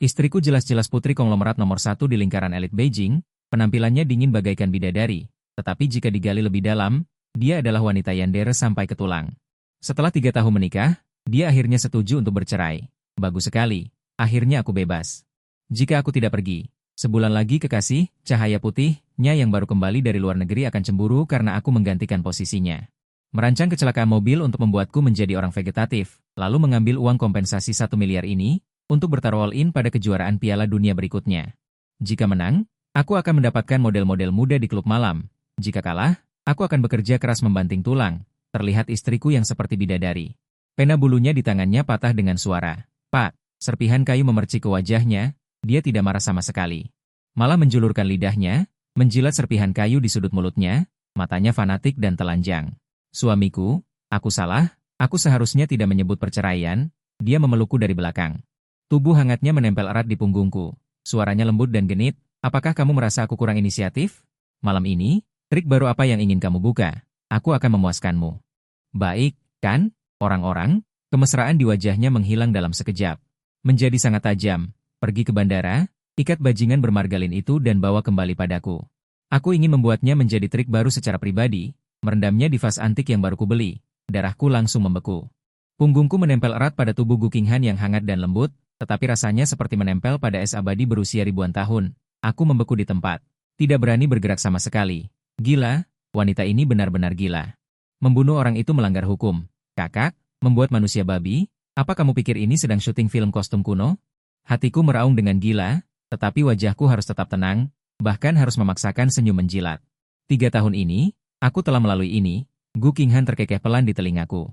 Istriku jelas-jelas putri konglomerat nomor satu di lingkaran elit Beijing, penampilannya dingin bagaikan bidadari, tetapi jika digali lebih dalam, dia adalah wanita yandere sampai ke tulang. Setelah 3 tahun menikah, dia akhirnya setuju untuk bercerai. Bagus sekali, akhirnya aku bebas. Jika aku tidak pergi, sebulan lagi kekasih, cahaya putihnya yang baru kembali dari luar negeri akan cemburu karena aku menggantikan posisinya. Merancang kecelakaan mobil untuk membuatku menjadi orang vegetatif, lalu mengambil uang kompensasi 1 miliar ini, untuk bertaruh all-in pada kejuaraan Piala Dunia berikutnya. Jika menang, aku akan mendapatkan model-model muda di klub malam. Jika kalah, aku akan bekerja keras membanting tulang. Terlihat istriku yang seperti bidadari. Pena bulunya di tangannya patah dengan suara. Pak, serpihan kayu memercik ke wajahnya, dia tidak marah sama sekali. Malah menjulurkan lidahnya, menjilat serpihan kayu di sudut mulutnya, matanya fanatik dan telanjang. Suamiku, aku salah, aku seharusnya tidak menyebut perceraian, dia memelukku dari belakang. Tubuh hangatnya menempel erat di punggungku. Suaranya lembut dan genit, apakah kamu merasa aku kurang inisiatif? Malam ini, trik baru apa yang ingin kamu buka? Aku akan memuaskanmu. Baik, kan? Orang-orang, kemesraan di wajahnya menghilang dalam sekejap. Menjadi sangat tajam. Pergi ke bandara, ikat bajingan bermargalin itu dan bawa kembali padaku. Aku ingin membuatnya menjadi trik baru secara pribadi, merendamnya di vas antik yang baru kubeli. Darahku langsung membeku. Punggungku menempel erat pada tubuh Gu Qinghan yang hangat dan lembut, tetapi rasanya seperti menempel pada es abadi berusia ribuan tahun. Aku membeku di tempat. Tidak berani bergerak sama sekali. Gila, wanita ini benar-benar gila. Membunuh orang itu melanggar hukum. Kakak, membuat manusia babi, apa kamu pikir ini sedang syuting film kostum kuno? Hatiku meraung dengan gila, tetapi wajahku harus tetap tenang, bahkan harus memaksakan senyum menjilat. 3 tahun ini, aku telah melalui ini. Gu Qinghan terkekeh pelan di telingaku.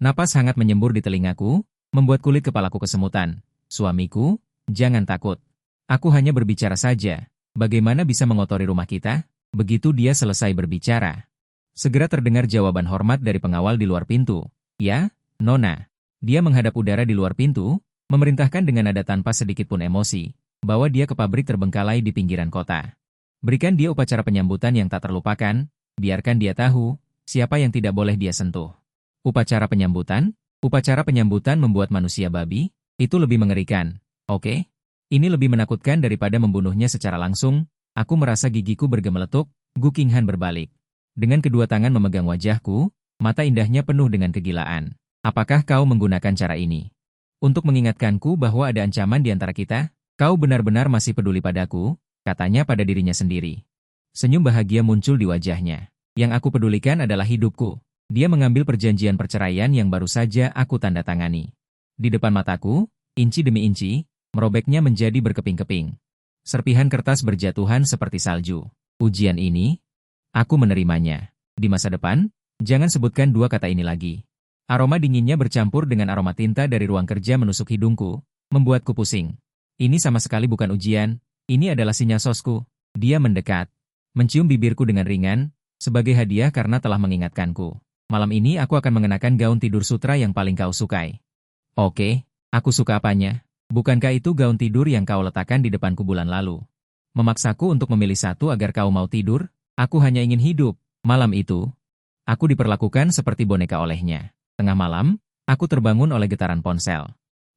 Napas hangat menyembur di telingaku, membuat kulit kepalaku kesemutan. Suamiku, jangan takut. Aku hanya berbicara saja. Bagaimana bisa mengotori rumah kita? Begitu dia selesai berbicara, segera terdengar jawaban hormat dari pengawal di luar pintu. Ya, Nona. Dia menghadap udara di luar pintu, memerintahkan dengan nada tanpa sedikit pun emosi, bawa dia ke pabrik terbengkalai di pinggiran kota. Berikan dia upacara penyambutan yang tak terlupakan, biarkan dia tahu, siapa yang tidak boleh dia sentuh. Upacara penyambutan? Upacara penyambutan membuat manusia babi? Itu lebih mengerikan. Oke? Ini lebih menakutkan daripada membunuhnya secara langsung. Aku merasa gigiku bergemeletuk. Gu Qinghan berbalik. Dengan kedua tangan memegang wajahku, mata indahnya penuh dengan kegilaan. Apakah kau menggunakan cara ini untuk mengingatkanku bahwa ada ancaman di antara kita? Kau benar-benar masih peduli padaku, katanya pada dirinya sendiri. Senyum bahagia muncul di wajahnya. Yang aku pedulikan adalah hidupku. Dia mengambil perjanjian perceraian yang baru saja aku tanda tangani. Di depan mataku, inci demi inci, merobeknya menjadi berkeping-keping. Serpihan kertas berjatuhan seperti salju. Ujian ini, aku menerimanya. Di masa depan, jangan sebutkan dua kata ini lagi. Aroma dinginnya bercampur dengan aroma tinta dari ruang kerja menusuk hidungku, membuatku pusing. Ini sama sekali bukan ujian, ini adalah sinyal sosku. Dia mendekat, mencium bibirku dengan ringan, sebagai hadiah karena telah mengingatkanku. Malam ini aku akan mengenakan gaun tidur sutra yang paling kau sukai. Oke, aku suka apanya? Bukankah itu gaun tidur yang kau letakkan di depanku bulan lalu? Memaksaku untuk memilih satu agar kau mau tidur? Aku hanya ingin hidup. Malam itu, aku diperlakukan seperti boneka olehnya. Tengah malam, aku terbangun oleh getaran ponsel.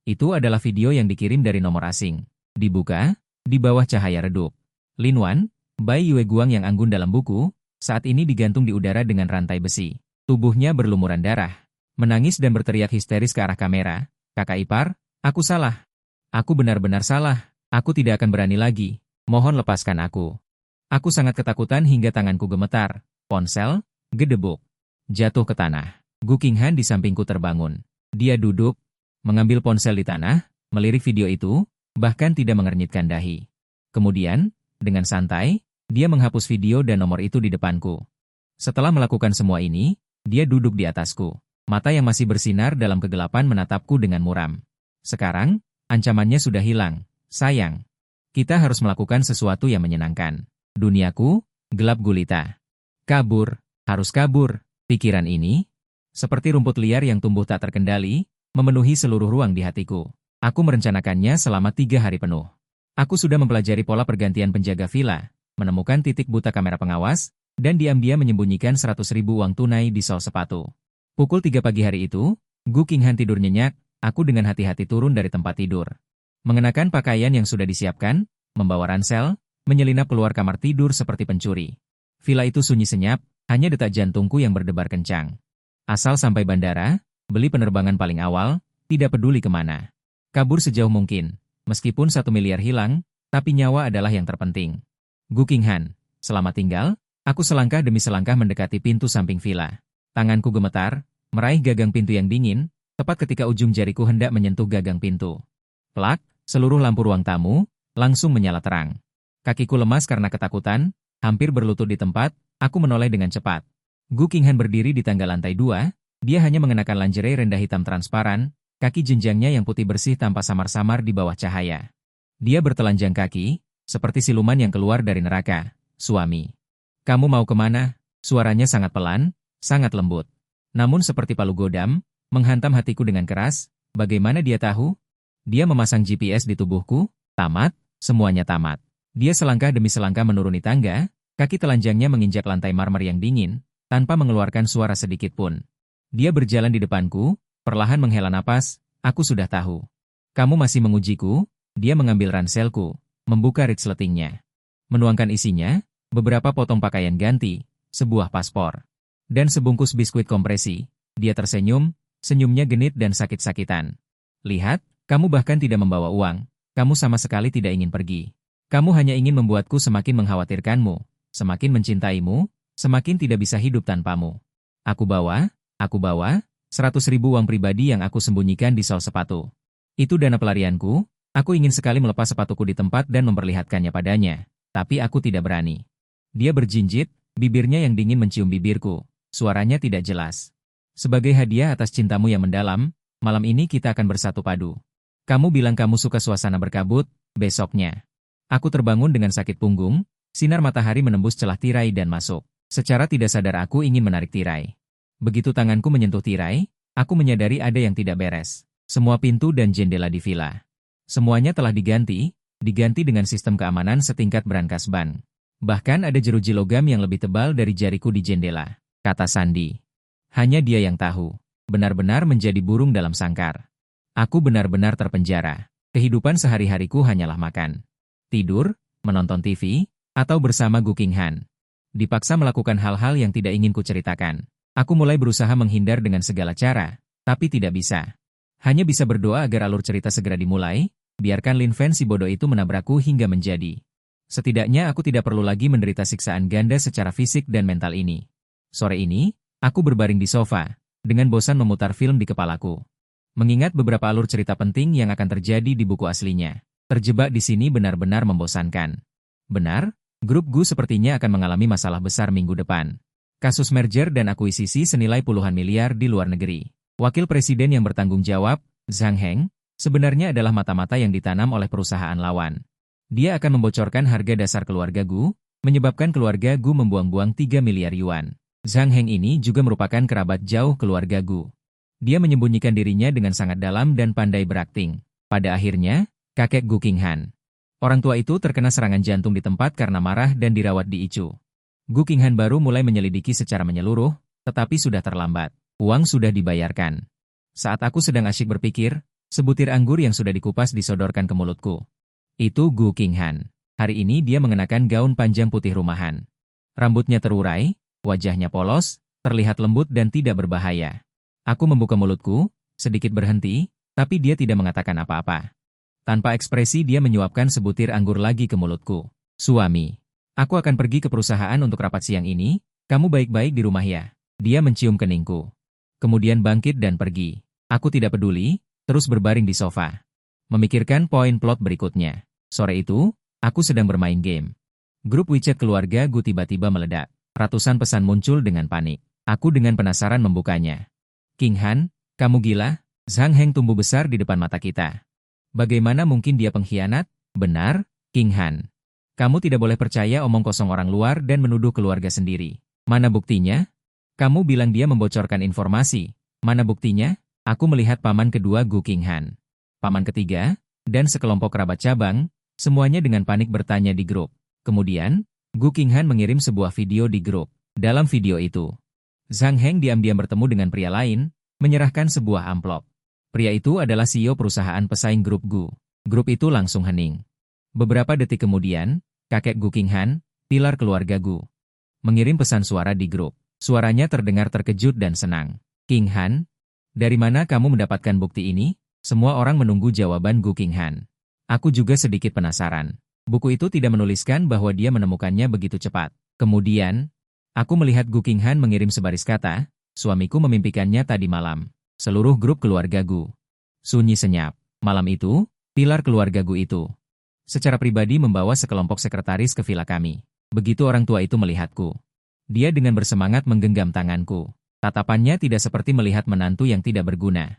Itu adalah video yang dikirim dari nomor asing. Dibuka, di bawah cahaya redup. Lin Wan, bayi Yue Guang yang anggun dalam buku, saat ini digantung di udara dengan rantai besi. Tubuhnya berlumuran darah. Menangis dan berteriak histeris ke arah kamera. Kakak ipar, aku salah. Aku benar-benar salah. Aku tidak akan berani lagi. Mohon lepaskan aku. Aku sangat ketakutan hingga tanganku gemetar. Ponsel, gedebuk. Jatuh ke tanah. Gu Qinghan di sampingku terbangun. Dia duduk, mengambil ponsel di tanah, melirik video itu, bahkan tidak mengernyitkan dahi. Kemudian, dengan santai, dia menghapus video dan nomor itu di depanku. Setelah melakukan semua ini, dia duduk di atasku. Mata yang masih bersinar dalam kegelapan menatapku dengan muram. Sekarang, ancamannya sudah hilang. Sayang, kita harus melakukan sesuatu yang menyenangkan. Duniaku, gelap gulita. Kabur, harus kabur. Pikiran ini, seperti rumput liar yang tumbuh tak terkendali, memenuhi seluruh ruang di hatiku. Aku merencanakannya selama 3 hari penuh. Aku sudah mempelajari pola pergantian penjaga villa, menemukan titik buta kamera pengawas, dan diam-diam menyembunyikan 100.000 uang tunai di sol sepatu. Pukul 3 pagi hari itu, Gu Qinghan tidur nyenyak, aku dengan hati-hati turun dari tempat tidur. Mengenakan pakaian yang sudah disiapkan, membawa ransel, menyelinap keluar kamar tidur seperti pencuri. Villa itu sunyi senyap, hanya detak jantungku yang berdebar kencang. Asal sampai bandara, beli penerbangan paling awal, tidak peduli kemana. Kabur sejauh mungkin. Meskipun 1 miliar hilang, tapi nyawa adalah yang terpenting. Gu Qinghan, selamat tinggal. Aku selangkah demi selangkah mendekati pintu samping villa. Tanganku gemetar, meraih gagang pintu yang dingin, tepat ketika ujung jariku hendak menyentuh gagang pintu. Plak, seluruh lampu ruang tamu langsung menyala terang. Kakiku lemas karena ketakutan, hampir berlutut di tempat, aku menoleh dengan cepat. Gu Qinghan berdiri di tangga lantai 2, dia hanya mengenakan lingerie rendah hitam transparan, kaki jenjangnya yang putih bersih tampak samar-samar di bawah cahaya. Dia bertelanjang kaki, seperti siluman yang keluar dari neraka. Suami. Kamu mau kemana? Suaranya sangat pelan, sangat lembut. Namun seperti palu godam, menghantam hatiku dengan keras. Bagaimana dia tahu? Dia memasang GPS di tubuhku. Tamat, semuanya tamat. Dia selangkah demi selangkah menuruni tangga, kaki telanjangnya menginjak lantai marmer yang dingin, tanpa mengeluarkan suara sedikit pun. Dia berjalan di depanku, perlahan menghela napas. Aku sudah tahu. Kamu masih mengujiku. Dia mengambil ranselku, membuka resletingnya. Menuangkan isinya, beberapa potong pakaian ganti, sebuah paspor, dan sebungkus biskuit kompresi. Dia tersenyum, senyumnya genit dan sakit-sakitan. Lihat, kamu bahkan tidak membawa uang. Kamu sama sekali tidak ingin pergi. Kamu hanya ingin membuatku semakin mengkhawatirkanmu, semakin mencintaimu, semakin tidak bisa hidup tanpamu. Aku bawa 100.000 uang pribadi yang aku sembunyikan di sol sepatu. Itu dana pelarianku. Aku ingin sekali melepas sepatuku di tempat dan memperlihatkannya padanya, tapi aku tidak berani. Dia berjinjit, bibirnya yang dingin mencium bibirku. Suaranya tidak jelas. Sebagai hadiah atas cintamu yang mendalam, malam ini kita akan bersatu padu. Kamu bilang kamu suka suasana berkabut, besoknya. Aku terbangun dengan sakit punggung, sinar matahari menembus celah tirai dan masuk. Secara tidak sadar aku ingin menarik tirai. Begitu tanganku menyentuh tirai, aku menyadari ada yang tidak beres. Semua pintu dan jendela di villa. Semuanya telah diganti dengan sistem keamanan setingkat brankas ban. Bahkan ada jeruji logam yang lebih tebal dari jariku di jendela, kata Sandi. Hanya dia yang tahu. Benar-benar menjadi burung dalam sangkar. Aku benar-benar terpenjara. Kehidupan sehari-hariku hanyalah makan, tidur, menonton TV, atau bersama Gu Qinghan. Dipaksa melakukan hal-hal yang tidak ingin kuceritakan. Aku mulai berusaha menghindar dengan segala cara, tapi tidak bisa. Hanya bisa berdoa agar alur cerita segera dimulai, biarkan Lin Fen si bodoh itu menabrakku hingga menjadi. Setidaknya aku tidak perlu lagi menderita siksaan ganda secara fisik dan mental ini. Sore ini, aku berbaring di sofa, dengan bosan memutar film di kepalaku. Mengingat beberapa alur cerita penting yang akan terjadi di buku aslinya. Terjebak di sini benar-benar membosankan. Benar, grup Gu sepertinya akan mengalami masalah besar minggu depan. Kasus merger dan akuisisi senilai puluhan miliar di luar negeri. Wakil Presiden yang bertanggung jawab, Zhang Heng, sebenarnya adalah mata-mata yang ditanam oleh perusahaan lawan. Dia akan membocorkan harga dasar keluarga Gu, menyebabkan keluarga Gu membuang-buang 3 miliar yuan. Zhang Heng ini juga merupakan kerabat jauh keluarga Gu. Dia menyembunyikan dirinya dengan sangat dalam dan pandai berakting. Pada akhirnya, kakek Gu Qinghan. Orang tua itu terkena serangan jantung di tempat karena marah dan dirawat di ICU. Gu Qinghan baru mulai menyelidiki secara menyeluruh, tetapi sudah terlambat. Uang sudah dibayarkan. Saat aku sedang asyik berpikir, sebutir anggur yang sudah dikupas disodorkan ke mulutku. Itu Gu Qinghan. Hari ini dia mengenakan gaun panjang putih rumahan. Rambutnya terurai, wajahnya polos, terlihat lembut dan tidak berbahaya. Aku membuka mulutku, sedikit berhenti, tapi dia tidak mengatakan apa-apa. Tanpa ekspresi dia menyuapkan sebutir anggur lagi ke mulutku. Suami, aku akan pergi ke perusahaan untuk rapat siang ini, kamu baik-baik di rumah ya. Dia mencium keningku. Kemudian bangkit dan pergi. Aku tidak peduli, terus berbaring di sofa. Memikirkan poin plot berikutnya. Sore itu, aku sedang bermain game. Grup WeChat keluarga Gu tiba-tiba meledak. Ratusan pesan muncul dengan panik. Aku dengan penasaran membukanya. Qinghan, kamu gila? Zhang Heng tumbuh besar di depan mata kita. Bagaimana mungkin dia pengkhianat? Benar, Qinghan. Kamu tidak boleh percaya omong kosong orang luar dan menuduh keluarga sendiri. Mana buktinya? Kamu bilang dia membocorkan informasi. Mana buktinya? Aku melihat paman kedua Gu Qinghan, paman ketiga, dan sekelompok kerabat cabang, semuanya dengan panik bertanya di grup. Kemudian, Gu Qinghan mengirim sebuah video di grup. Dalam video itu, Zhang Heng diam-diam bertemu dengan pria lain, menyerahkan sebuah amplop. Pria itu adalah CEO perusahaan pesaing grup Gu. Grup itu langsung hening. Beberapa detik kemudian, kakek Gu Qinghan, pilar keluarga Gu, mengirim pesan suara di grup. Suaranya terdengar terkejut dan senang. Qinghan, dari mana kamu mendapatkan bukti ini? Semua orang menunggu jawaban Gu Qinghan. Aku juga sedikit penasaran. Buku itu tidak menuliskan bahwa dia menemukannya begitu cepat. Kemudian, aku melihat Gu Qinghan mengirim sebaris kata, suamiku memimpikannya tadi malam. Seluruh grup keluarga Gu sunyi senyap. Malam itu, pilar keluarga Gu itu secara pribadi membawa sekelompok sekretaris ke villa kami. Begitu orang tua itu melihatku, dia dengan bersemangat menggenggam tanganku. Tatapannya tidak seperti melihat menantu yang tidak berguna,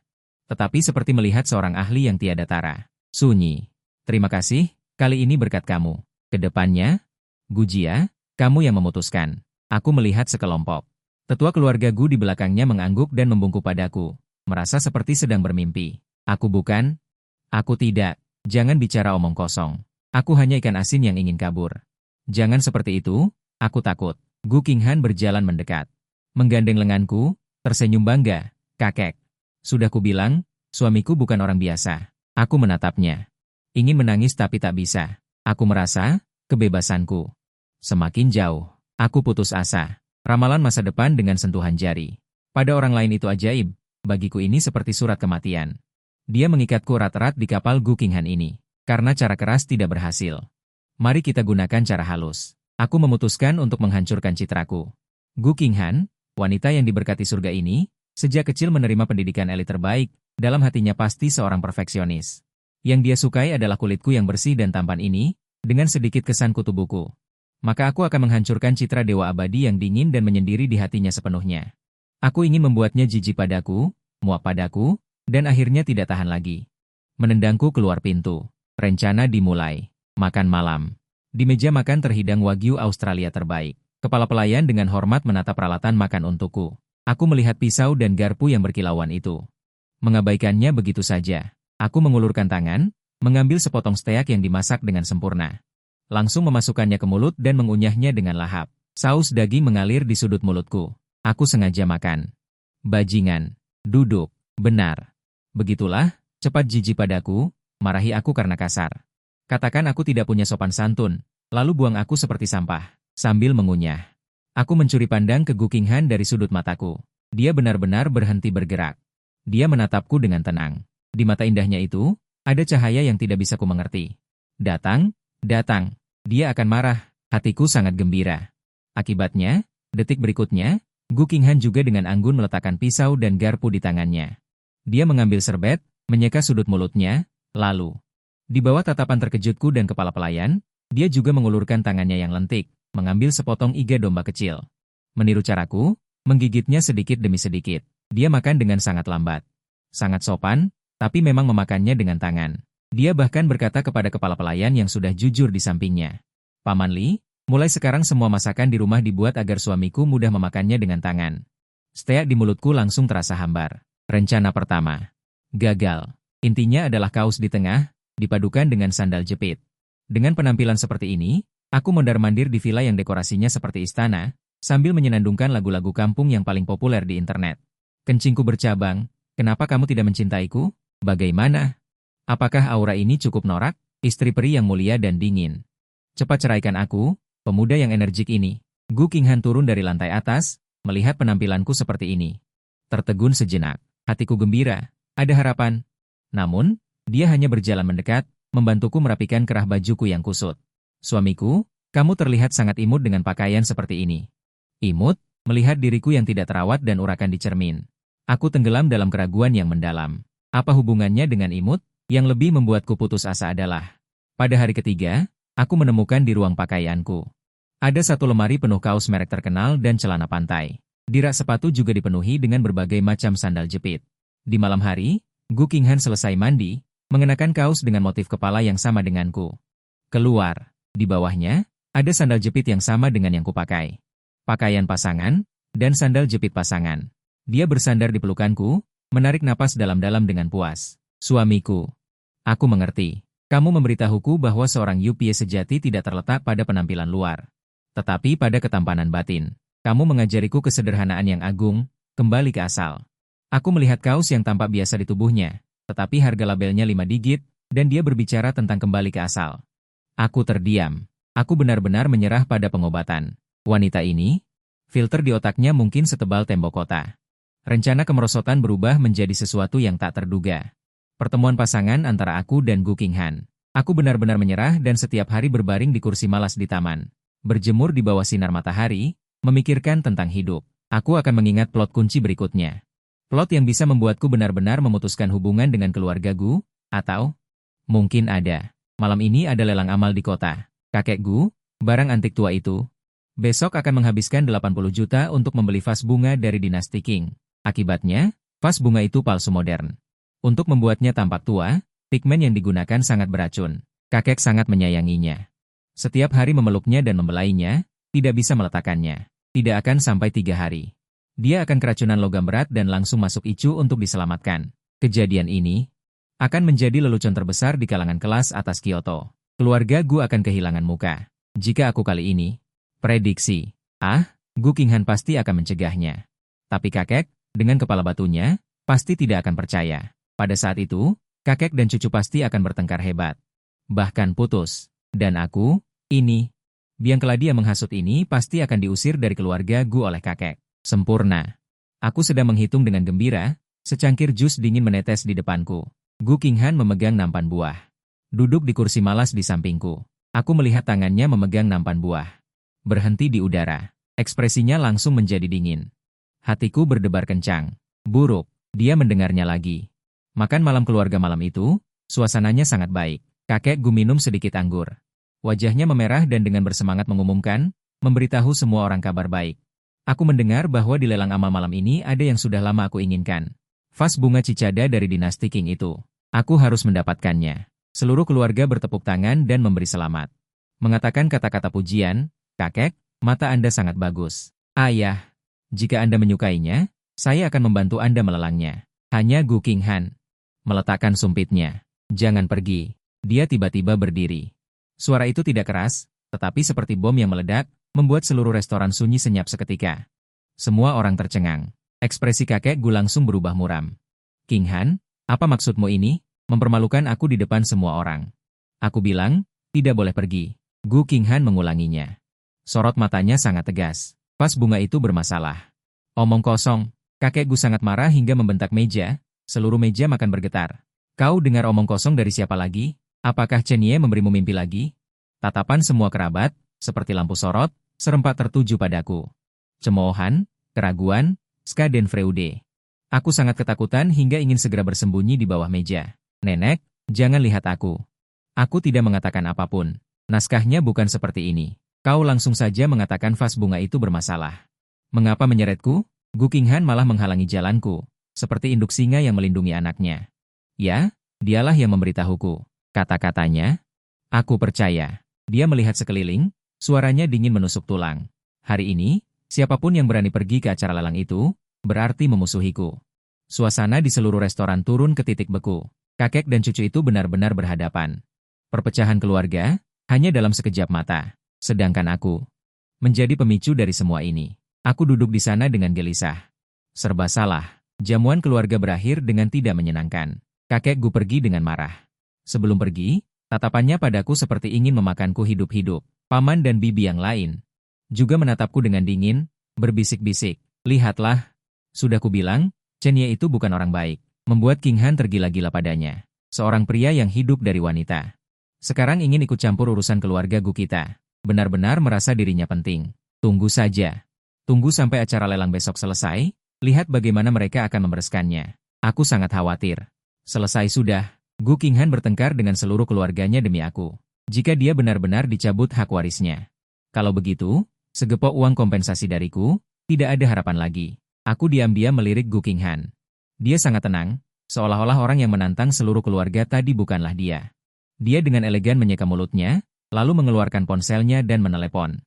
tetapi seperti melihat seorang ahli yang tiada tara. Sunyi. Terima kasih, kali ini berkat kamu. Kedepannya, Gujia, kamu yang memutuskan. Aku melihat sekelompok tetua keluarga Gu di belakangnya mengangguk dan membungkuk padaku, merasa seperti sedang bermimpi. Aku bukan. Aku tidak. Jangan bicara omong kosong. Aku hanya ikan asin yang ingin kabur. Jangan seperti itu, aku takut. Gu Qinghan berjalan mendekat, menggandeng lenganku, tersenyum bangga. Kakek, sudah kubilang, suamiku bukan orang biasa. Aku menatapnya. Ingin menangis tapi tak bisa. Aku merasa, kebebasanku semakin jauh. Aku putus asa. Ramalan masa depan dengan sentuhan jari. Pada orang lain itu ajaib, bagiku ini seperti surat kematian. Dia mengikatku erat-erat di kapal Gu Qinghan ini. Karena cara keras tidak berhasil. Mari kita gunakan cara halus. Aku memutuskan untuk menghancurkan citraku. Gu Qinghan, wanita yang diberkati surga ini, sejak kecil menerima pendidikan elit terbaik, dalam hatinya pasti seorang perfeksionis. Yang dia sukai adalah kulitku yang bersih dan tampan ini, dengan sedikit kesan kutu buku. Maka aku akan menghancurkan citra dewa abadi yang dingin dan menyendiri di hatinya sepenuhnya. Aku ingin membuatnya jijik padaku, muak padaku, dan akhirnya tidak tahan lagi. Menendangku keluar pintu. Rencana dimulai. Makan malam. Di meja makan terhidang wagyu Australia terbaik. Kepala pelayan dengan hormat menatap peralatan makan untukku. Aku melihat pisau dan garpu yang berkilauan itu. Mengabaikannya begitu saja. Aku mengulurkan tangan, mengambil sepotong steak yang dimasak dengan sempurna. Langsung memasukkannya ke mulut dan mengunyahnya dengan lahap. Saus daging mengalir di sudut mulutku. Aku sengaja makan. Bajingan. Duduk. Benar. Begitulah, cepat jijik padaku, marahi aku karena kasar. Katakan aku tidak punya sopan santun, lalu buang aku seperti sampah. Sambil mengunyah, aku mencuri pandang ke Gu Qinghan dari sudut mataku. Dia benar-benar berhenti bergerak. Dia menatapku dengan tenang. Di mata indahnya itu, ada cahaya yang tidak bisa ku mengerti. Datang, datang. Dia akan marah. Hatiku sangat gembira. Akibatnya, detik berikutnya, Gu Qinghan juga dengan anggun meletakkan pisau dan garpu di tangannya. Dia mengambil serbet, menyeka sudut mulutnya, lalu, di bawah tatapan terkejutku dan kepala pelayan, dia juga mengulurkan tangannya yang lentik, mengambil sepotong iga domba kecil. Meniru caraku, menggigitnya sedikit demi sedikit. Dia makan dengan sangat lambat. Sangat sopan, tapi memang memakannya dengan tangan. Dia bahkan berkata kepada kepala pelayan yang sudah jujur di sampingnya. Paman Li, mulai sekarang semua masakan di rumah dibuat agar suamiku mudah memakannya dengan tangan. Steak di mulutku langsung terasa hambar. Rencana pertama gagal. Intinya adalah kaos di tengah, dipadukan dengan sandal jepit. Dengan penampilan seperti ini, aku mondar-mandir di villa yang dekorasinya seperti istana, sambil menyenandungkan lagu-lagu kampung yang paling populer di internet. Kencingku bercabang, kenapa kamu tidak mencintaiku? Bagaimana? Apakah aura ini cukup norak? Istri peri yang mulia dan dingin. Cepat ceraikan aku, pemuda yang energik ini. Gu Qinghan turun dari lantai atas, melihat penampilanku seperti ini. Tertegun sejenak. Hatiku gembira, ada harapan. Namun, dia hanya berjalan mendekat, membantuku merapikan kerah bajuku yang kusut. Suamiku, kamu terlihat sangat imut dengan pakaian seperti ini. Imut, melihat diriku yang tidak terawat dan urakan di cermin. Aku tenggelam dalam keraguan yang mendalam. Apa hubungannya dengan imut? Yang lebih membuatku putus asa adalah, pada hari ketiga, aku menemukan di ruang pakaianku. Ada satu lemari penuh kaos merek terkenal dan celana pantai. Di rak sepatu juga dipenuhi dengan berbagai macam sandal jepit. Di malam hari, Gu Qinghan selesai mandi, mengenakan kaos dengan motif kepala yang sama denganku. Keluar, di bawahnya, ada sandal jepit yang sama dengan yang kupakai. Pakaian pasangan, dan sandal jepit pasangan. Dia bersandar di pelukanku, menarik napas dalam-dalam dengan puas. Suamiku. Aku mengerti. Kamu memberitahuku bahwa seorang Yupie sejati tidak terletak pada penampilan luar, tetapi pada ketampanan batin. Kamu mengajariku kesederhanaan yang agung, kembali ke asal. Aku melihat kaos yang tampak biasa di tubuhnya, tetapi harga labelnya 5 digit, dan dia berbicara tentang kembali ke asal. Aku terdiam. Aku benar-benar menyerah pada pengobatan. Wanita ini, filter di otaknya mungkin setebal tembok kota. Rencana kemerosotan berubah menjadi sesuatu yang tak terduga. Pertemuan pasangan antara aku dan Gu Qinghan. Aku benar-benar menyerah dan setiap hari berbaring di kursi malas di taman. Berjemur di bawah sinar matahari, memikirkan tentang hidup. Aku akan mengingat plot kunci berikutnya. Plot yang bisa membuatku benar-benar memutuskan hubungan dengan keluarga Gu, atau mungkin ada. Malam ini ada lelang amal di kota. Kakek Gu, barang antik tua itu, besok akan menghabiskan 80 juta untuk membeli vas bunga dari dinasti Qing. Akibatnya, vas bunga itu palsu modern. Untuk membuatnya tampak tua, pigmen yang digunakan sangat beracun. Kakek sangat menyayanginya. Setiap hari memeluknya dan membelainya, tidak bisa meletakkannya. Tidak akan sampai 3 hari. Dia akan keracunan logam berat dan langsung masuk ICU untuk diselamatkan. Kejadian ini akan menjadi lelucon terbesar di kalangan kelas atas Kyoto. Keluarga Gu akan kehilangan muka. Jika aku kali ini, prediksi, Gu Qinghan pasti akan mencegahnya. Tapi kakek, dengan kepala batunya, pasti tidak akan percaya. Pada saat itu, kakek dan cucu pasti akan bertengkar hebat. Bahkan putus. Dan aku, biang keladi yang menghasut ini pasti akan diusir dari keluarga Gu oleh kakek. Sempurna. Aku sedang menghitung dengan gembira, secangkir jus dingin menetes di depanku. Gu Qinghan memegang nampan buah. Duduk di kursi malas di sampingku. Aku melihat tangannya memegang nampan buah. Berhenti di udara. Ekspresinya langsung menjadi dingin. Hatiku berdebar kencang. Buruk. Dia mendengarnya lagi. Makan malam keluarga malam itu, suasananya sangat baik. Kakek Gu minum sedikit anggur. Wajahnya memerah dan dengan bersemangat mengumumkan, memberitahu semua orang kabar baik. Aku mendengar bahwa di lelang amal malam ini ada yang sudah lama aku inginkan. Vas bunga cicada dari dinasti Qing itu. Aku harus mendapatkannya. Seluruh keluarga bertepuk tangan dan memberi selamat. Mengatakan kata-kata pujian, kakek, mata Anda sangat bagus. Ayah, jika Anda menyukainya, saya akan membantu Anda melelangnya. Hanya Gu Qinghan meletakkan sumpitnya. Jangan pergi. Dia tiba-tiba berdiri. Suara itu tidak keras, tetapi seperti bom yang meledak, membuat seluruh restoran sunyi senyap seketika. Semua orang tercengang. Ekspresi kakek Gu langsung berubah muram. Qinghan, apa maksudmu ini? Mempermalukan aku di depan semua orang. Aku bilang, tidak boleh pergi. Gu Qinghan mengulanginya. Sorot matanya sangat tegas. Vas bunga itu bermasalah. Omong kosong. Kakek Gu sangat marah hingga membentak meja. Seluruh meja makan bergetar. Kau dengar omong kosong dari siapa lagi? Apakah Chen Ye memberimu mimpi lagi? Tatapan semua kerabat, seperti lampu sorot, serempak tertuju padaku. Cemoohan, keraguan, schadenfreude. Aku sangat ketakutan hingga ingin segera bersembunyi di bawah meja. Nenek, jangan lihat aku. Aku tidak mengatakan apapun. Naskahnya bukan seperti ini. Kau langsung saja mengatakan vas bunga itu bermasalah. Mengapa menyeretku? Gu Qinghan malah menghalangi jalanku, seperti induk singa yang melindungi anaknya. Ya, dialah yang memberitahuku. Kata-katanya, aku percaya. Dia melihat sekeliling, suaranya dingin menusuk tulang. Hari ini, siapapun yang berani pergi ke acara lelang itu, berarti memusuhiku. Suasana di seluruh restoran turun ke titik beku. Kakek dan cucu itu benar-benar berhadapan. Perpecahan keluarga, hanya dalam sekejap mata. Sedangkan aku, menjadi pemicu dari semua ini. Aku duduk di sana dengan gelisah. Serba salah. Jamuan keluarga berakhir dengan tidak menyenangkan. Kakek Gu pergi dengan marah. Sebelum pergi, tatapannya padaku seperti ingin memakanku hidup-hidup. Paman dan bibi yang lain juga menatapku dengan dingin, berbisik-bisik. Lihatlah, sudah kubilang, Chen Ye itu bukan orang baik. Membuat Qinghan tergila-gila padanya. Seorang pria yang hidup dari wanita. Sekarang ingin ikut campur urusan keluarga Gu kita. Benar-benar merasa dirinya penting. Tunggu saja. Tunggu sampai acara lelang besok selesai, lihat bagaimana mereka akan membereskannya. Aku sangat khawatir. Selesai sudah, Gu Qinghan bertengkar dengan seluruh keluarganya demi aku. Jika dia benar-benar dicabut hak warisnya. Kalau begitu, segepok uang kompensasi dariku, tidak ada harapan lagi. Aku diam-diam melirik Gu Qinghan. Dia sangat tenang, seolah-olah orang yang menantang seluruh keluarga tadi bukanlah dia. Dia dengan elegan menyeka mulutnya, lalu mengeluarkan ponselnya dan menelepon.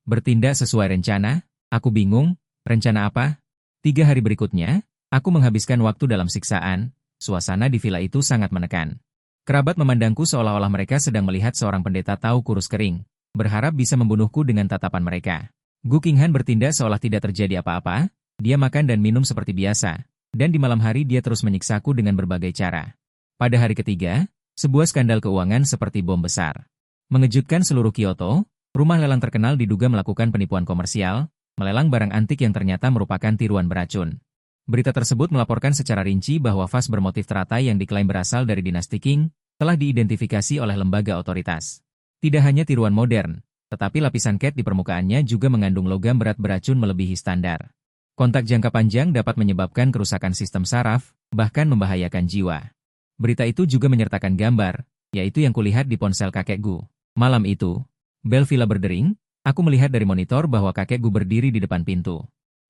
Bertindak sesuai rencana, aku bingung, rencana apa? 3 hari berikutnya, aku menghabiskan waktu dalam siksaan, suasana di villa itu sangat menekan. Kerabat memandangku seolah-olah mereka sedang melihat seorang pendeta tahu kurus kering, berharap bisa membunuhku dengan tatapan mereka. Gu Qinghan bertindak seolah tidak terjadi apa-apa, dia makan dan minum seperti biasa. Dan di malam hari dia terus menyiksaku dengan berbagai cara. Pada hari ketiga, Sebuah skandal keuangan seperti bom besar. Mengejutkan seluruh Kyoto, rumah lelang terkenal diduga melakukan penipuan komersial, melelang barang antik yang ternyata merupakan tiruan beracun. Berita tersebut melaporkan secara rinci bahwa vas bermotif teratai yang diklaim berasal dari dinasti Qing, telah diidentifikasi oleh lembaga otoritas. Tidak hanya tiruan modern, tetapi lapisan cat di permukaannya juga mengandung logam berat beracun melebihi standar. Kontak jangka panjang dapat menyebabkan kerusakan sistem saraf, bahkan membahayakan jiwa. Berita itu juga menyertakan gambar, yaitu yang kulihat di ponsel kakekku. Malam itu, bel villa berdering, aku melihat dari monitor bahwa kakekku berdiri di depan pintu.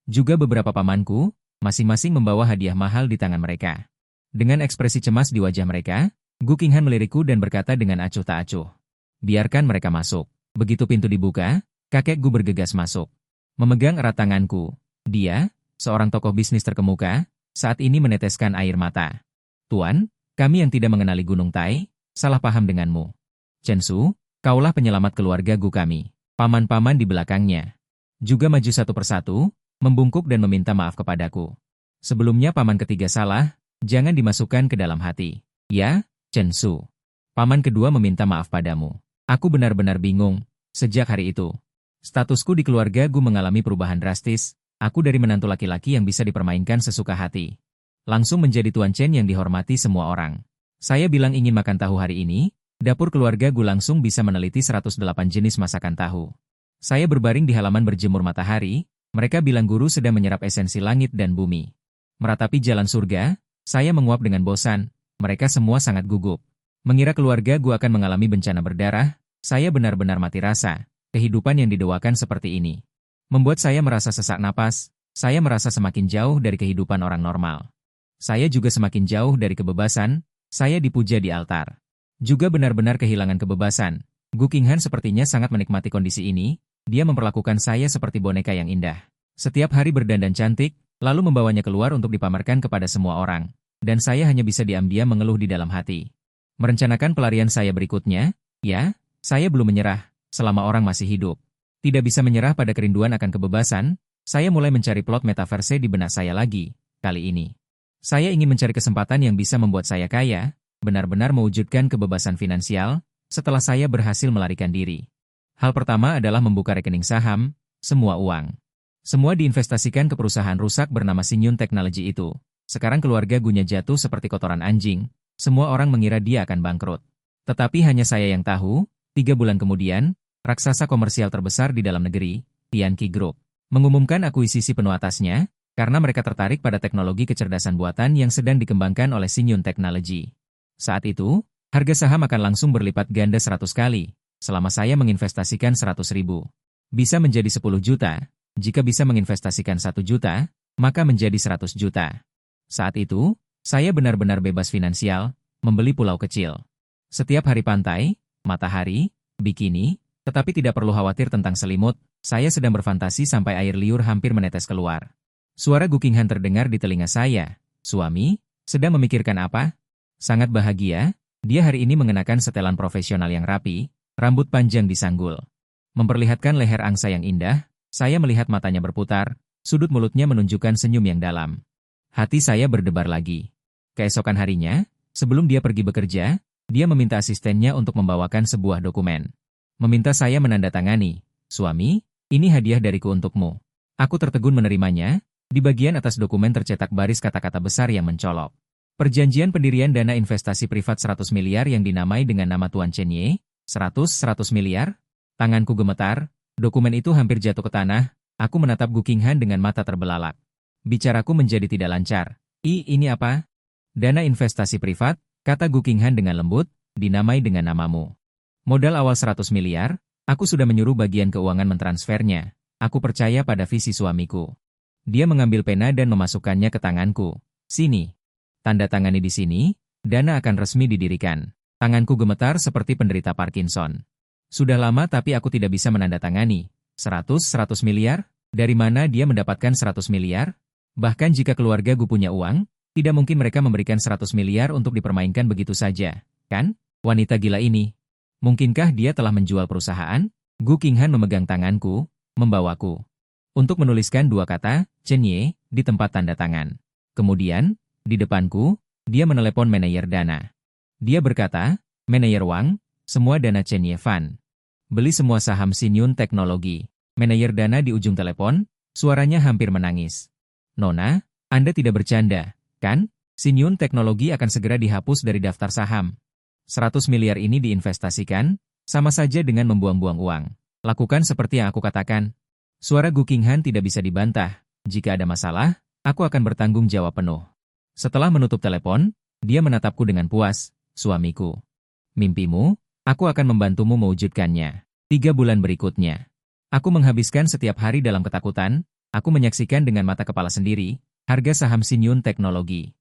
Juga beberapa pamanku, masing-masing membawa hadiah mahal di tangan mereka. Dengan ekspresi cemas di wajah mereka, Gu Qinghan melirikku dan berkata dengan acuh tak acuh. Biarkan mereka masuk. Begitu pintu dibuka, kakekku bergegas masuk. Memegang erat tanganku. Dia, seorang tokoh bisnis terkemuka, saat ini meneteskan air mata. Tuan, kami yang tidak mengenali Gunung Tai, salah paham denganmu. Chen Su, kaulah penyelamat keluarga Gu kami. Paman-paman di belakangnya juga maju satu persatu, membungkuk dan meminta maaf kepadaku. Sebelumnya paman ketiga salah, jangan dimasukkan ke dalam hati. Ya, Chen Su. Paman kedua meminta maaf padamu. Aku benar-benar bingung. Sejak hari itu, statusku di keluarga Gu mengalami perubahan drastis. Aku dari menantu laki-laki yang bisa dipermainkan sesuka hati, langsung menjadi Tuan Chen yang dihormati semua orang. Saya bilang ingin makan tahu hari ini, dapur keluarga Gu langsung bisa meneliti 108 jenis masakan tahu. Saya berbaring di halaman berjemur matahari, mereka bilang guru sedang menyerap esensi langit dan bumi. Meratapi jalan surga, saya menguap dengan bosan, mereka semua sangat gugup. Mengira keluarga Gu akan mengalami bencana berdarah, saya benar-benar mati rasa. Kehidupan yang didoakan seperti ini membuat saya merasa sesak napas, saya merasa semakin jauh dari kehidupan orang normal. Saya juga semakin jauh dari kebebasan, saya dipuja di altar. Juga benar-benar kehilangan kebebasan. Gu Qinghan sepertinya sangat menikmati kondisi ini, dia memperlakukan saya seperti boneka yang indah. Setiap hari berdandan cantik, lalu membawanya keluar untuk dipamerkan kepada semua orang. Dan saya hanya bisa diam-diam mengeluh di dalam hati. Merencanakan pelarian saya berikutnya, ya, saya belum menyerah, selama orang masih hidup. Tidak bisa menyerah pada kerinduan akan kebebasan, saya mulai mencari plot metaverse di benak saya lagi, kali ini. Saya ingin mencari kesempatan yang bisa membuat saya kaya, benar-benar mewujudkan kebebasan finansial, setelah saya berhasil melarikan diri. Hal pertama adalah membuka rekening saham, semua uang. Semua diinvestasikan ke perusahaan rusak bernama Sinyun Technology itu. Sekarang keluarga Gunya jatuh seperti kotoran anjing, semua orang mengira dia akan bangkrut. Tetapi hanya saya yang tahu, 3 bulan kemudian, raksasa komersial terbesar di dalam negeri, Tianqi Group, mengumumkan akuisisi penuh atasnya, karena mereka tertarik pada teknologi kecerdasan buatan yang sedang dikembangkan oleh Sinyun Technology. Saat itu, harga saham akan langsung berlipat ganda 100 kali, selama saya menginvestasikan 100.000. Bisa menjadi 10 juta, jika bisa menginvestasikan 1 juta, maka menjadi 100 juta. Saat itu, saya benar-benar bebas finansial, membeli pulau kecil. Setiap hari pantai, matahari, bikini, tetapi tidak perlu khawatir tentang selimut, saya sedang berfantasi sampai air liur hampir menetes keluar. Suara Gu Qinghan terdengar di telinga saya. Suami, sedang memikirkan apa? Sangat bahagia, dia hari ini mengenakan setelan profesional yang rapi, rambut panjang disanggul. Memperlihatkan leher angsa yang indah, saya melihat matanya berputar, sudut mulutnya menunjukkan senyum yang dalam. Hati saya berdebar lagi. Keesokan harinya, sebelum dia pergi bekerja, dia meminta asistennya untuk membawakan sebuah dokumen. Meminta saya menandatangani. Suami, ini hadiah dariku untukmu. Aku tertegun menerimanya. Di bagian atas dokumen tercetak baris kata-kata besar yang mencolok. Perjanjian pendirian dana investasi privat 100 miliar yang dinamai dengan nama Tuan Chen Ye. 100 miliar? Tanganku gemetar, dokumen itu hampir jatuh ke tanah, aku menatap Gu Qinghan dengan mata terbelalak. Bicaraku menjadi tidak lancar. Ini apa? Dana investasi privat, kata Gu Qinghan dengan lembut, dinamai dengan namamu. Modal awal 100 miliar, aku sudah menyuruh bagian keuangan mentransfernya. Aku percaya pada visi suamiku. Dia mengambil pena dan memasukkannya ke tanganku. Sini. Tanda tangani di sini, dana akan resmi didirikan. Tanganku gemetar seperti penderita Parkinson. Sudah lama tapi aku tidak bisa menandatangani. 100 miliar? Dari mana dia mendapatkan 100 miliar? Bahkan jika keluarga Gu punya uang, tidak mungkin mereka memberikan 100 miliar untuk dipermainkan begitu saja, kan? Wanita gila ini. Mungkinkah dia telah menjual perusahaan? Gu Qinghan memegang tanganku, membawaku untuk menuliskan 2 kata, Chen Ye, di tempat tanda tangan. Kemudian, di depanku, dia menelepon manajer dana. Dia berkata, "Manajer Wang, semua dana Chen Yefan. Beli semua saham Sinyun Teknologi." Manajer dana di ujung telepon, suaranya hampir menangis. "Nona, Anda tidak bercanda, kan? Sinyun Teknologi akan segera dihapus dari daftar saham. 100 miliar ini diinvestasikan, sama saja dengan membuang-buang uang. Lakukan seperti yang aku katakan." Suara Gu Qinghan tidak bisa dibantah. "Jika ada masalah, aku akan bertanggung jawab penuh." Setelah menutup telepon, dia menatapku dengan puas. "Suamiku. Mimpimu, aku akan membantumu mewujudkannya." 3 bulan berikutnya. Aku menghabiskan setiap hari dalam ketakutan. Aku menyaksikan dengan mata kepala sendiri, harga saham Sinyun Teknologi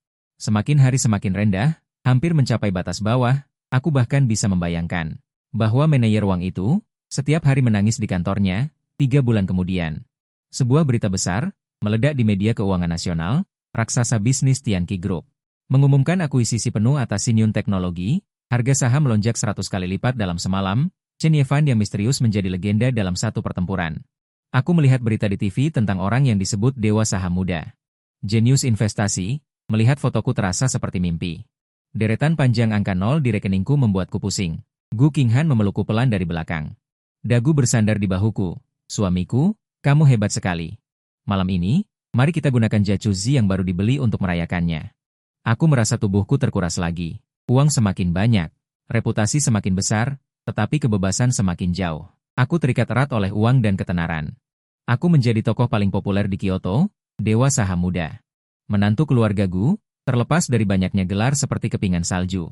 semakin hari semakin rendah, hampir mencapai batas bawah. Aku bahkan bisa membayangkan bahwa manajer Wang itu setiap hari menangis di kantornya. 3 bulan kemudian, sebuah berita besar meledak di media keuangan nasional. Raksasa bisnis Tianqi Group mengumumkan akuisisi penuh atas Sinyun Teknologi. Harga saham melonjak 100 kali lipat dalam semalam. Chen Yefan yang misterius menjadi legenda dalam satu pertempuran. Aku melihat berita di TV tentang orang yang disebut Dewa Saham Muda. Jenius investasi. Melihat fotoku terasa seperti mimpi. Deretan panjang angka 0 di rekeningku membuatku pusing. Gu Qinghan memelukku pelan dari belakang. Dagu bersandar di bahuku. "Suamiku, kamu hebat sekali. Malam ini, mari kita gunakan Jacuzi yang baru dibeli untuk merayakannya." Aku merasa tubuhku terkuras lagi. Uang semakin banyak, reputasi semakin besar, tetapi kebebasan semakin jauh. Aku terikat erat oleh uang dan ketenaran. Aku menjadi tokoh paling populer di Kyoto, Dewa Saham Muda. Menantu keluarga Gu, terlepas dari banyaknya gelar seperti kepingan salju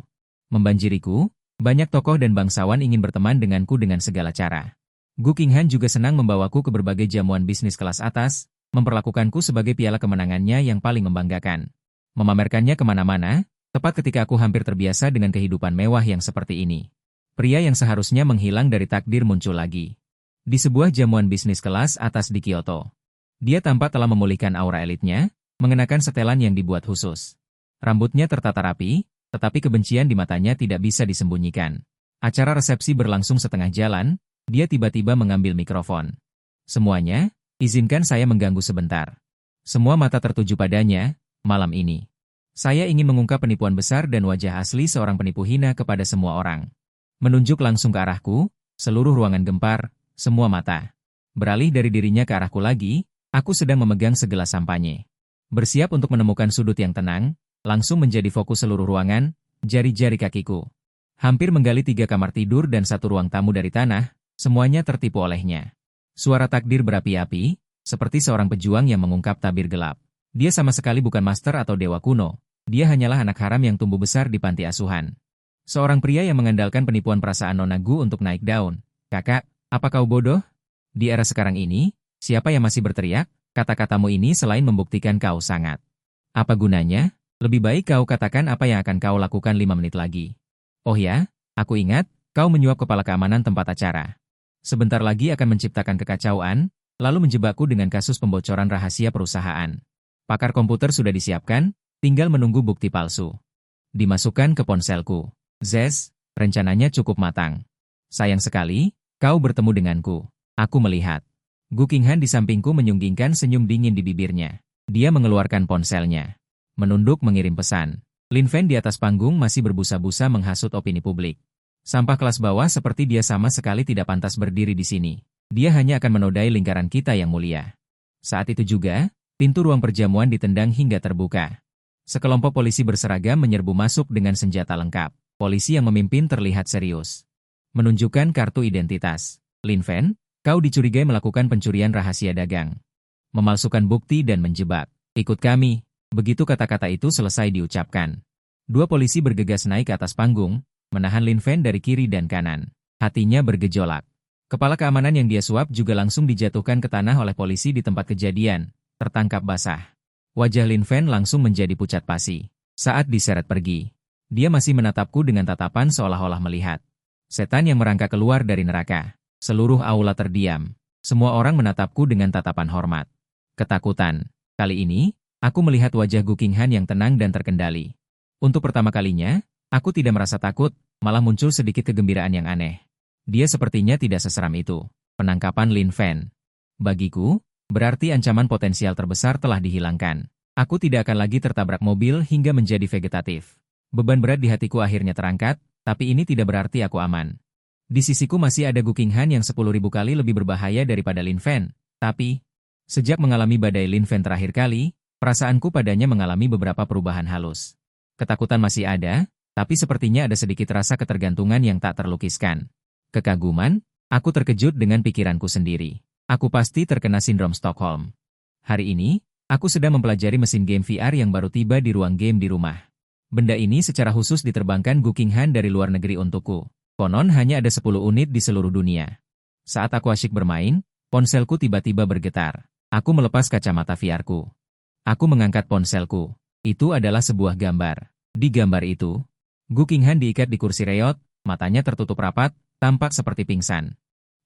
membanjiriku, banyak tokoh dan bangsawan ingin berteman denganku dengan segala cara. Gu Qinghan juga senang membawaku ke berbagai jamuan bisnis kelas atas, memperlakukanku sebagai piala kemenangannya yang paling membanggakan. Memamerkannya kemana-mana, tepat ketika aku hampir terbiasa dengan kehidupan mewah yang seperti ini. Pria yang seharusnya menghilang dari takdir muncul lagi. Di sebuah jamuan bisnis kelas atas di Kyoto. Dia tampak telah memulihkan aura elitnya, mengenakan setelan yang dibuat khusus. Rambutnya tertata rapi, tetapi kebencian di matanya tidak bisa disembunyikan. Acara resepsi berlangsung setengah jalan, dia tiba-tiba mengambil mikrofon. "Semuanya, izinkan saya mengganggu sebentar." Semua mata tertuju padanya. "Malam ini, saya ingin mengungkap penipuan besar dan wajah asli seorang penipu hina kepada semua orang." Menunjuk langsung ke arahku, seluruh ruangan gempar, semua mata beralih dari dirinya ke arahku lagi. Aku sedang memegang segelas sampanye. Bersiap untuk menemukan sudut yang tenang, langsung menjadi fokus seluruh ruangan, jari-jari kakiku. Hampir menggali 3 kamar tidur dan 1 ruang tamu dari tanah, semuanya tertipu olehnya. Suara takdir berapi-api, seperti seorang pejuang yang mengungkap tabir gelap. Dia sama sekali bukan master atau dewa kuno. Dia hanyalah anak haram yang tumbuh besar di panti asuhan. Seorang pria yang mengandalkan penipuan perasaan Nona Gu untuk naik daun. "Kakak, apa kau bodoh? Di era sekarang ini, siapa yang masih berteriak? Kata-katamu ini selain membuktikan kau sangat. Apa gunanya? Lebih baik kau katakan apa yang akan kau lakukan 5 menit lagi." "Oh ya, aku ingat, kau menyuap kepala keamanan tempat acara. Sebentar lagi akan menciptakan kekacauan, lalu menjebakku dengan kasus pembocoran rahasia perusahaan. Pakar komputer sudah disiapkan, tinggal menunggu bukti palsu. Dimasukkan ke ponselku. Zes, rencananya cukup matang. Sayang sekali, kau bertemu denganku." Aku melihat. Gu Qinghan di sampingku menyunggingkan senyum dingin di bibirnya. Dia mengeluarkan ponselnya. Menunduk mengirim pesan. Lin Fen di atas panggung masih berbusa-busa menghasut opini publik. Sampah kelas bawah seperti dia sama sekali tidak pantas berdiri di sini. Dia hanya akan menodai lingkaran kita yang mulia. Saat itu juga, pintu ruang perjamuan ditendang hingga terbuka. Sekelompok polisi berseragam menyerbu masuk dengan senjata lengkap. Polisi yang memimpin terlihat serius. Menunjukkan kartu identitas. "Lin Fen, kau dicurigai melakukan pencurian rahasia dagang. Memalsukan bukti dan menjebak. Ikut kami." Begitu kata-kata itu selesai diucapkan. 2 polisi bergegas naik ke atas panggung, menahan Lin Fen dari kiri dan kanan. Hatinya bergejolak. Kepala keamanan yang dia suap juga langsung dijatuhkan ke tanah oleh polisi di tempat kejadian, tertangkap basah. Wajah Lin Fen langsung menjadi pucat pasi. Saat diseret pergi, dia masih menatapku dengan tatapan seolah-olah melihat setan yang merangkak keluar dari neraka. Seluruh aula terdiam. Semua orang menatapku dengan tatapan hormat. Ketakutan. Kali ini, aku melihat wajah Gu Qinghan yang tenang dan terkendali. Untuk pertama kalinya, aku tidak merasa takut, malah muncul sedikit kegembiraan yang aneh. Dia sepertinya tidak seseram itu. Penangkapan Lin Fen. Bagiku, berarti ancaman potensial terbesar telah dihilangkan. Aku tidak akan lagi tertabrak mobil hingga menjadi vegetatif. Beban berat di hatiku akhirnya terangkat, tapi ini tidak berarti aku aman. Di sisiku masih ada Gu Qinghan yang 10.000 kali lebih berbahaya daripada Lin Fen. Tapi, sejak mengalami badai Lin Fen terakhir kali, perasaanku padanya mengalami beberapa perubahan halus. Ketakutan masih ada, tapi sepertinya ada sedikit rasa ketergantungan yang tak terlukiskan. Kekaguman, aku terkejut dengan pikiranku sendiri. Aku pasti terkena sindrom Stockholm. Hari ini, aku sedang mempelajari mesin game VR yang baru tiba di ruang game di rumah. Benda ini secara khusus diterbangkan Gu Qinghan dari luar negeri untukku. Konon hanya ada 10 unit di seluruh dunia. Saat aku asyik bermain, ponselku tiba-tiba bergetar. Aku melepas kacamata VR-ku. Aku mengangkat ponselku. Itu adalah sebuah gambar. Di gambar itu, Gu Qinghan diikat di kursi reot, matanya tertutup rapat, tampak seperti pingsan.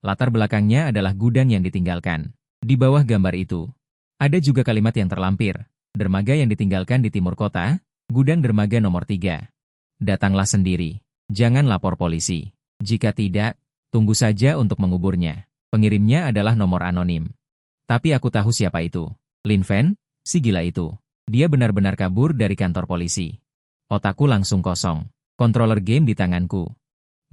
Latar belakangnya adalah gudang yang ditinggalkan. Di bawah gambar itu, ada juga kalimat yang terlampir. Dermaga yang ditinggalkan di timur kota, gudang dermaga nomor 3. Datanglah sendiri. Jangan lapor polisi. Jika tidak, tunggu saja untuk menguburnya. Pengirimnya adalah nomor anonim. Tapi aku tahu siapa itu. Lin Fen, si gila itu. Dia benar-benar kabur dari kantor polisi. Otakku langsung kosong. Controller game di tanganku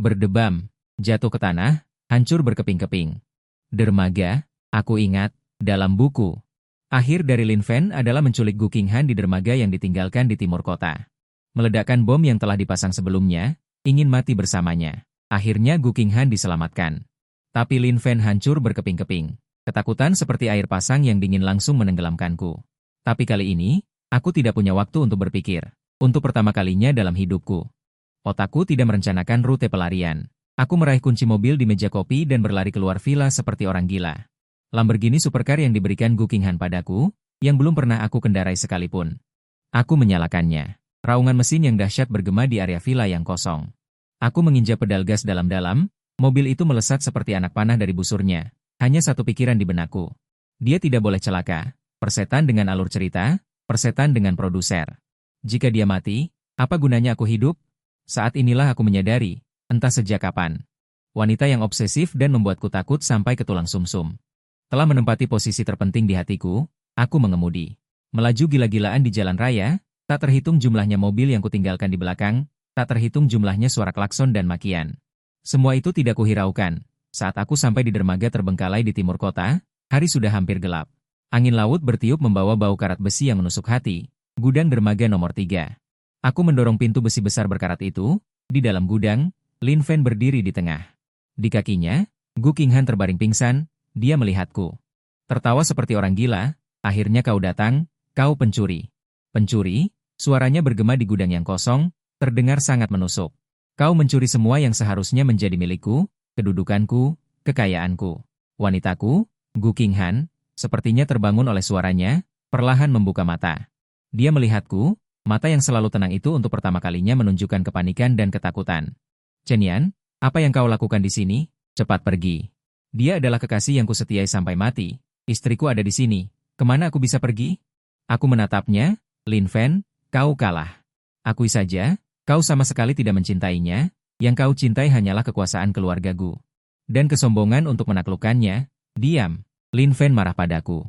berdebam, jatuh ke tanah, hancur berkeping-keping. Dermaga, aku ingat, dalam buku. Akhir dari Lin Fen adalah menculik Gu Qinghan di dermaga yang ditinggalkan di timur kota. Meledakkan bom yang telah dipasang sebelumnya, ingin mati bersamanya. Akhirnya Gu Qinghan diselamatkan. Tapi Lin Fen hancur berkeping-keping. Ketakutan seperti air pasang yang dingin langsung menenggelamkanku. Tapi kali ini, aku tidak punya waktu untuk berpikir. Untuk pertama kalinya dalam hidupku, otakku tidak merencanakan rute pelarian. Aku meraih kunci mobil di meja kopi dan berlari keluar villa seperti orang gila. Lamborghini supercar yang diberikan Gu Qinghan padaku, yang belum pernah aku kendarai sekalipun. Aku menyalakannya. Raungan mesin yang dahsyat bergema di area villa yang kosong. Aku menginjak pedal gas dalam-dalam, mobil itu melesat seperti anak panah dari busurnya. Hanya satu pikiran di benakku. Dia tidak boleh celaka. Persetan dengan alur cerita, persetan dengan produser. Jika dia mati, apa gunanya aku hidup? Saat inilah aku menyadari, entah sejak kapan. Wanita yang obsesif dan membuatku takut sampai ke tulang sumsum. Telah menempati posisi terpenting di hatiku, aku mengemudi. Melaju gila-gilaan di jalan raya, tak terhitung jumlahnya mobil yang kutinggalkan di belakang, tak terhitung jumlahnya suara klakson dan makian. Semua itu tidak kuhiraukan. Saat aku sampai di dermaga terbengkalai di timur kota, hari sudah hampir gelap. Angin laut bertiup membawa bau karat besi yang menusuk hati. Gudang dermaga nomor 3. Aku mendorong pintu besi besar berkarat itu. Di dalam gudang, Lin Fen berdiri di tengah. Di kakinya, Gu Qinghan terbaring pingsan. Dia melihatku. Tertawa seperti orang gila. Akhirnya kau datang, kau pencuri. Pencuri? Suaranya bergema di gudang yang kosong, terdengar sangat menusuk. Kau mencuri semua yang seharusnya menjadi milikku, kedudukanku, kekayaanku. Wanitaku, Gu Qinghan, sepertinya terbangun oleh suaranya, perlahan membuka mata. Dia melihatku, mata yang selalu tenang itu untuk pertama kalinya menunjukkan kepanikan dan ketakutan. Chen Yan, apa yang kau lakukan di sini? Cepat pergi. Dia adalah kekasih yang kusetiai sampai mati. Istriku ada di sini. Kemana aku bisa pergi? Aku menatapnya. Lin Fen, kau kalah. Akui saja, kau sama sekali tidak mencintainya. Yang kau cintai hanyalah kekuasaan keluarga Gu. Dan kesombongan untuk menaklukkannya. Diam. Lin Fen marah padaku.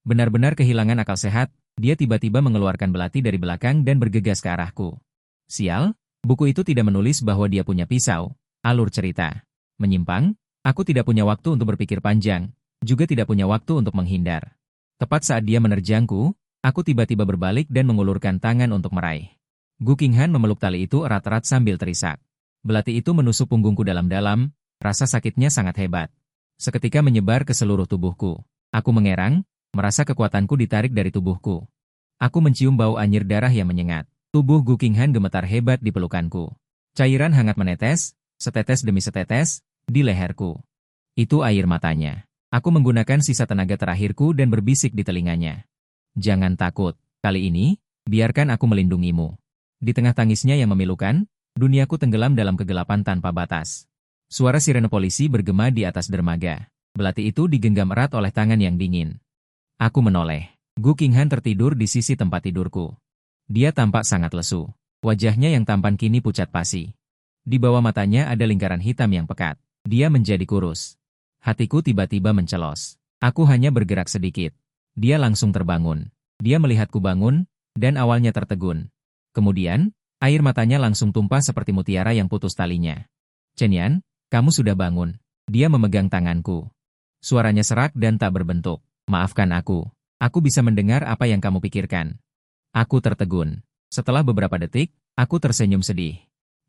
Benar-benar kehilangan akal sehat. Dia tiba-tiba mengeluarkan belati dari belakang dan bergegas ke arahku. Sial, buku itu tidak menulis bahwa dia punya pisau. Alur cerita. Menyimpang, aku tidak punya waktu untuk berpikir panjang, juga tidak punya waktu untuk menghindar. Tepat saat dia menerjangku, aku tiba-tiba berbalik dan mengulurkan tangan untuk meraih. Gu Qinghan memeluk tali itu erat-erat sambil terisak. Belati itu menusuk punggungku dalam-dalam, rasa sakitnya sangat hebat. Seketika menyebar ke seluruh tubuhku. Aku mengerang, merasa kekuatanku ditarik dari tubuhku. Aku mencium bau anyir darah yang menyengat. Tubuh Gu Qinghan gemetar hebat di pelukanku. Cairan hangat menetes, setetes demi setetes, di leherku. Itu air matanya. Aku menggunakan sisa tenaga terakhirku dan berbisik di telinganya. Jangan takut, kali ini, biarkan aku melindungimu. Di tengah tangisnya yang memilukan, duniaku tenggelam dalam kegelapan tanpa batas. Suara sirene polisi bergema di atas dermaga. Belati itu digenggam erat oleh tangan yang dingin. Aku menoleh. Gu Qinghan tertidur di sisi tempat tidurku. Dia tampak sangat lesu. Wajahnya yang tampan kini pucat pasi. Di bawah matanya ada lingkaran hitam yang pekat. Dia menjadi kurus. Hatiku tiba-tiba mencelos. Aku hanya bergerak sedikit. Dia langsung terbangun. Dia melihatku bangun, dan awalnya tertegun. Kemudian, Air matanya langsung tumpah seperti mutiara yang putus talinya. Chen Yan, kamu sudah bangun. Dia memegang tanganku. Suaranya serak dan tak berbentuk. Maafkan aku. Aku bisa mendengar apa yang kamu pikirkan. Aku tertegun. Setelah beberapa detik, aku tersenyum sedih.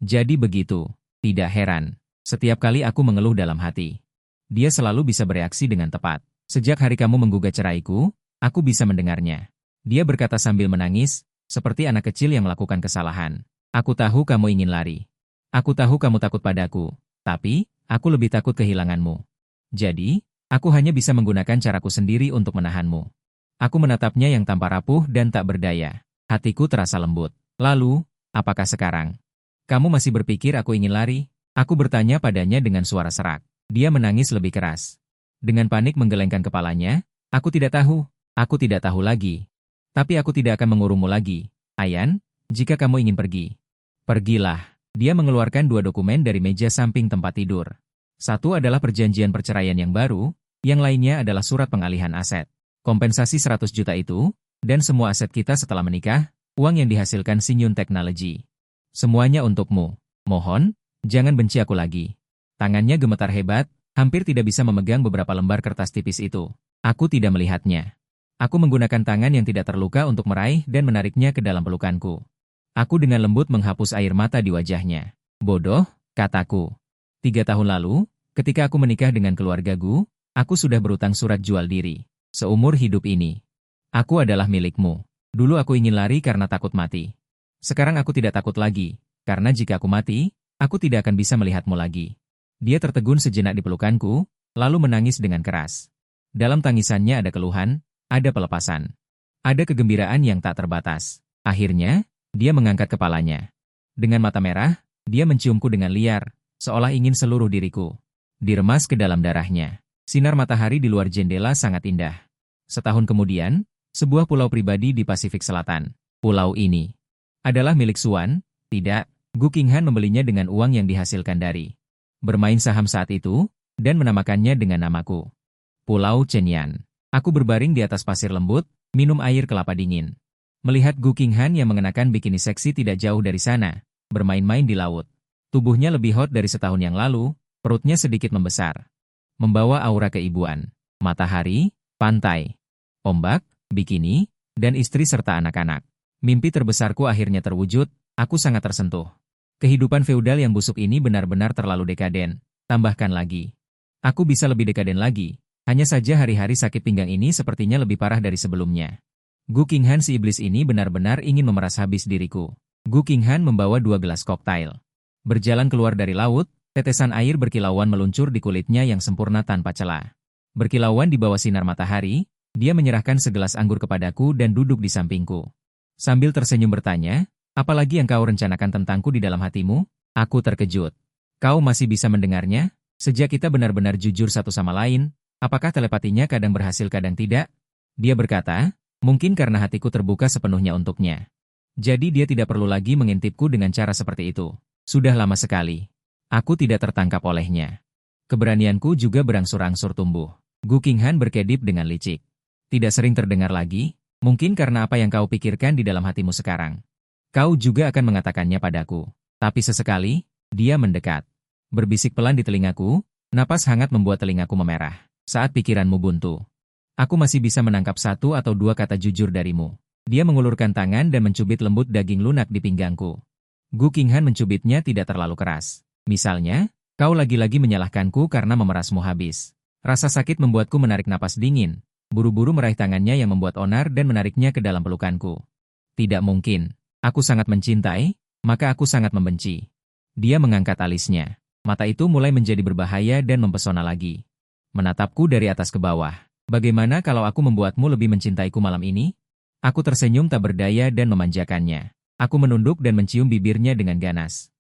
Jadi begitu. Tidak heran. Setiap kali aku mengeluh dalam hati, dia selalu bisa bereaksi dengan tepat. Sejak hari kamu menggugat ceraiku, aku bisa mendengarnya. Dia berkata sambil menangis, seperti anak kecil yang melakukan kesalahan. Aku tahu kamu ingin lari. Aku tahu kamu takut padaku. Tapi, aku lebih takut kehilanganmu. Jadi, aku hanya bisa menggunakan caraku sendiri untuk menahanmu. Aku menatapnya yang tanpa rapuh dan tak berdaya. Hatiku terasa lembut. Lalu, apakah sekarang? Kamu masih berpikir aku ingin lari? Aku bertanya padanya dengan suara serak. Dia menangis lebih keras. Dengan panik menggelengkan kepalanya, aku tidak tahu lagi. Tapi aku tidak akan mengurungmu lagi. Ayan, jika kamu ingin pergi. Pergilah. Dia mengeluarkan 2 dokumen dari meja samping tempat tidur. Satu adalah perjanjian perceraian yang baru, yang lainnya adalah surat pengalihan aset. Kompensasi 100 juta itu, dan semua aset kita setelah menikah, uang yang dihasilkan Sinyun Technology. Semuanya untukmu. Mohon, jangan benci aku lagi. Tangannya gemetar hebat, hampir tidak bisa memegang beberapa lembar kertas tipis itu. Aku tidak melihatnya. Aku menggunakan tangan yang tidak terluka untuk meraih dan menariknya ke dalam pelukanku. Aku dengan lembut menghapus air mata di wajahnya. Bodoh, kataku. 3 tahun lalu, ketika aku menikah dengan keluargaku, aku sudah berutang surat jual diri. Seumur hidup ini. Aku adalah milikmu. Dulu aku ingin lari karena takut mati. Sekarang aku tidak takut lagi, karena jika aku mati, aku tidak akan bisa melihatmu lagi. Dia tertegun sejenak di pelukanku, lalu menangis dengan keras. Dalam tangisannya ada keluhan, ada pelepasan. Ada kegembiraan yang tak terbatas. Akhirnya, dia mengangkat kepalanya. Dengan mata merah, dia menciumku dengan liar, seolah ingin seluruh diriku diremas ke dalam darahnya. Sinar matahari di luar jendela sangat indah. Setahun kemudian, sebuah pulau pribadi di Pasifik Selatan. Pulau ini adalah milik Suan, tidak, Gu Qinghan membelinya dengan uang yang dihasilkan dari bermain saham saat itu, dan menamakannya dengan namaku. Pulau Chen Yan. Aku berbaring di atas pasir lembut, minum air kelapa dingin. Melihat Gu Qinghan yang mengenakan bikini seksi tidak jauh dari sana, bermain-main di laut. Tubuhnya lebih hot dari setahun yang lalu, perutnya sedikit membesar. Membawa aura keibuan. Matahari, pantai, ombak, bikini, dan istri serta anak-anak. Mimpi terbesarku akhirnya terwujud, aku sangat tersentuh. Kehidupan feudal yang busuk ini benar-benar terlalu dekaden. Tambahkan lagi. Aku bisa lebih dekaden lagi. Hanya saja hari-hari sakit pinggang ini sepertinya lebih parah dari sebelumnya. Gu Qinghan si iblis ini benar-benar ingin memeras habis diriku. Gu Qinghan membawa 2 gelas koktail. Berjalan keluar dari laut, tetesan air berkilauan meluncur di kulitnya yang sempurna tanpa celah. Berkilauan di bawah sinar matahari, dia menyerahkan segelas anggur kepadaku dan duduk di sampingku. Sambil tersenyum bertanya, apalagi yang kau rencanakan tentangku di dalam hatimu? Aku terkejut. Kau masih bisa mendengarnya? Sejak kita benar-benar jujur satu sama lain, apakah telepatinya kadang berhasil kadang tidak? Dia berkata, mungkin karena hatiku terbuka sepenuhnya untuknya. Jadi dia tidak perlu lagi mengintipku dengan cara seperti itu. Sudah lama sekali. Aku tidak tertangkap olehnya. Keberanianku juga berangsur-angsur tumbuh. Gu Qinghan berkedip dengan licik. Tidak sering terdengar lagi, mungkin karena apa yang kau pikirkan di dalam hatimu sekarang. Kau juga akan mengatakannya padaku. Tapi sesekali, dia mendekat. Berbisik pelan di telingaku, napas hangat membuat telingaku memerah. Saat pikiranmu buntu, aku masih bisa menangkap 1 atau 2 kata jujur darimu. Dia mengulurkan tangan dan mencubit lembut daging lunak di pinggangku. Gu Qinghan mencubitnya tidak terlalu keras. Misalnya, kau lagi-lagi menyalahkanku karena memerasmu habis. Rasa sakit membuatku menarik napas dingin. Buru-buru meraih tangannya yang membuat onar dan menariknya ke dalam pelukanku. Tidak mungkin. Aku sangat mencintai, maka aku sangat membenci. Dia mengangkat alisnya. Mata itu mulai menjadi berbahaya dan mempesona lagi. Menatapku dari atas ke bawah. Bagaimana kalau aku membuatmu lebih mencintaiku malam ini? Aku tersenyum tak berdaya dan memanjakannya. Aku menunduk dan mencium bibirnya dengan ganas.